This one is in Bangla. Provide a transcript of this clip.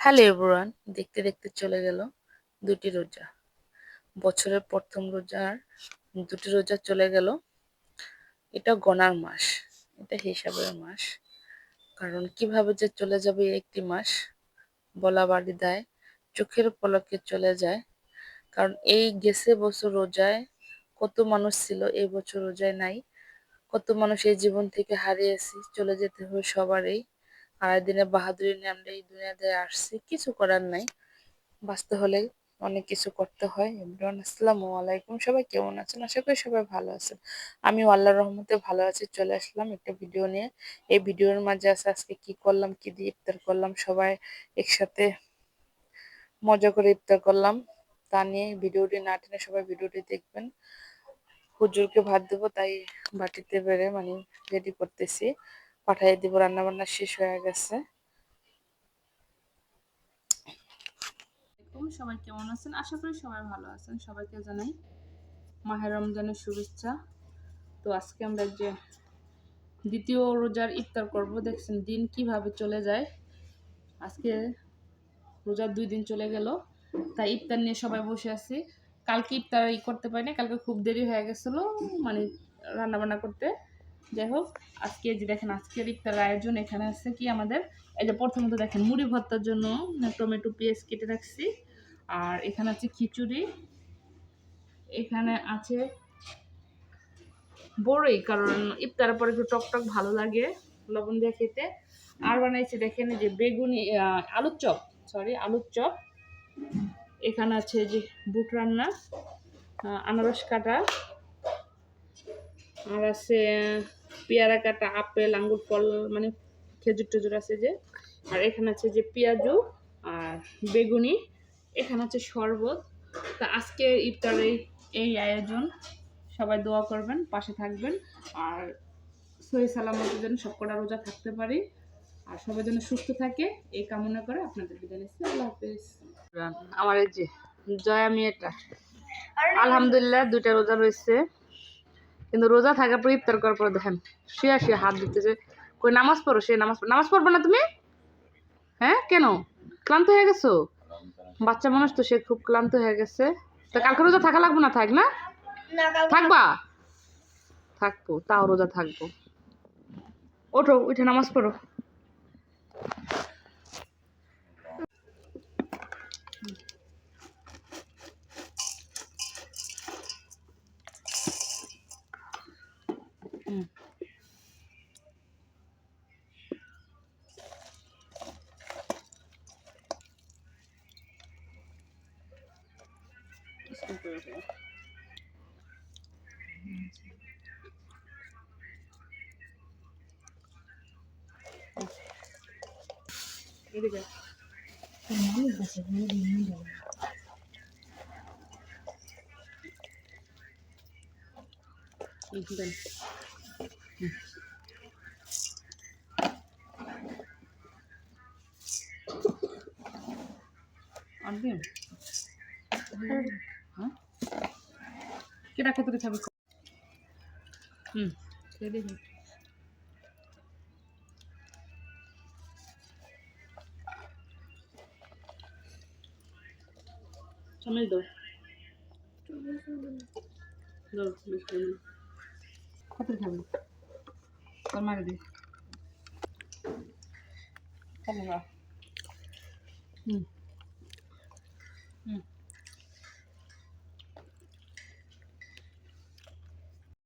হ্যালো এভরিওয়ান, দেখতে দেখতে চলে গেল দুটি রোজা। বছরের প্রথম রোজার দুটি রোজা চলে গেল। এটা গণার মাস, এটা হিসাবের মাস। কারণ কিভাবে যে চলে যাবে এই একটি মাস বলা বাড়ি দেয়, চোখের পলকে চলে যায়। কারণ এই গেছে বছর রোজায় কত মানুষ ছিল, এই বছর রোজায় নাই। কত মানুষ এই জীবন থেকে হারিয়েছি, চলে যেতে হবে সবারই। আর দিনে বাহাদুরি নিয়ে আমরা এই দুনিয়াতে আসছি, কিছু করার নাই। বাঁচতে হলে অনেক কিছু করতে হয়। এভরিওয়ান, আসসালামু আলাইকুম। সবাই কেমন আছেন? আশা করি সবাই ভালো আছেন। আমিও আল্লাহর রহমতে ভালো আছি। চলে আসলাম একটা ভিডিও নিয়ে। এই ভিডিওর মাঝে আছে আজকে কি করলাম, কি দিয়ে ইফতার করলাম, সবাই একসাথে মজা করে ইফতার করলাম, তা নিয়ে ভিডিওটি না টেনে সবাই ভিডিওটি দেখবেন। হুজুরকে ভাত দেবো, তাই বাটিতে বেড়ে রেডি করতেছি, পাঠিয়ে দিব। রান্না বান্না শেষ হয়ে গেছে। সবাই কেমন আছেন? আশা করি সবাই ভালো আছেন। সবাইকে জানাই মাহে রমজানের শুভেচ্ছা। তো আজকে আমরা যে দ্বিতীয় রোজার ইফতার করব, দেখছেন দিন কিভাবে চলে যায়। আজকে রোজার 2 দিন চলে গেল, তাই ইফতার নিয়ে সবাই বসে আছি। কালকে ইফতার করতে পারিনি, কালকে খুব দেরি হয়ে গেছিলো রান্না বান্না করতে। যাই হোক, আজকে যে দেখেন আজকের ইফতার আয়োজন এখানে আছে কি আমাদের, এই যে প্রথমত দেখেন মুড়ি ভর্তার জন্য টমেটো পেঁয়াজ কেটে রাখছি। আর এখানে আছে খিচুড়ি, এখানে আছে বড়ই, কারণ ইফতারের পরে একটু টক টক ভালো লাগে লবণ দিয়ে খেতে। আর বানাইছে দেখেন যে বেগুনি আলুর চপ, আলুর চপ। এখানে আছে যে বুট রান্না, আনারস কাটা, আর আছে পেয়ারা কাটা, আপেল আঙ্গুর ফল খেজুর টেজুর আছে যে। আর এখানে আছে যে পেঁয়াজু আর বেগুনি, এখানে আছে শরবত। তা আজকে ইফতারে এই আয়োজন। সবাই দোয়া করবেন, পাশে থাকবেন। আর সহি সালামতে যেন সবকটা রোজা থাকতে পারি, আর সবাই যেন সুস্থ থাকে, এই কামনা করে আপনাদের বিদায় নিচ্ছি। আল্লাহ হাফেজ। আমার এই যে জয়া মেয়েটা আলহামদুলিল্লাহ 2টা রোজা রয়েছে, কিন্তু রোজা থাকার পর ইফতার করার পর দেখেন শুয়ে শুয়ে হাত দিতেছে। কই নামাজ পড়ো, সে নামাজ পড়বে না তুমি? হ্যাঁ, কেন? ক্লান্ত হয়ে গেছো? বাচ্চা মানুষ তো, সে খুব ক্লান্ত হয়ে গেছে। তা কালকে রোজা থাকা লাগবে না? থাক না, থাকবা? থাকবো, তাও রোজা থাকবো। ওঠো, উঠে নামাজ পড়ো। এদিকে দেন। আনবি? হ্যাঁ, কেটা কত খাবি? খেয়ে দেখি। চামচ দাও, দাও বেশি। কত খাবি? তোর মারে দি। হুম হুম।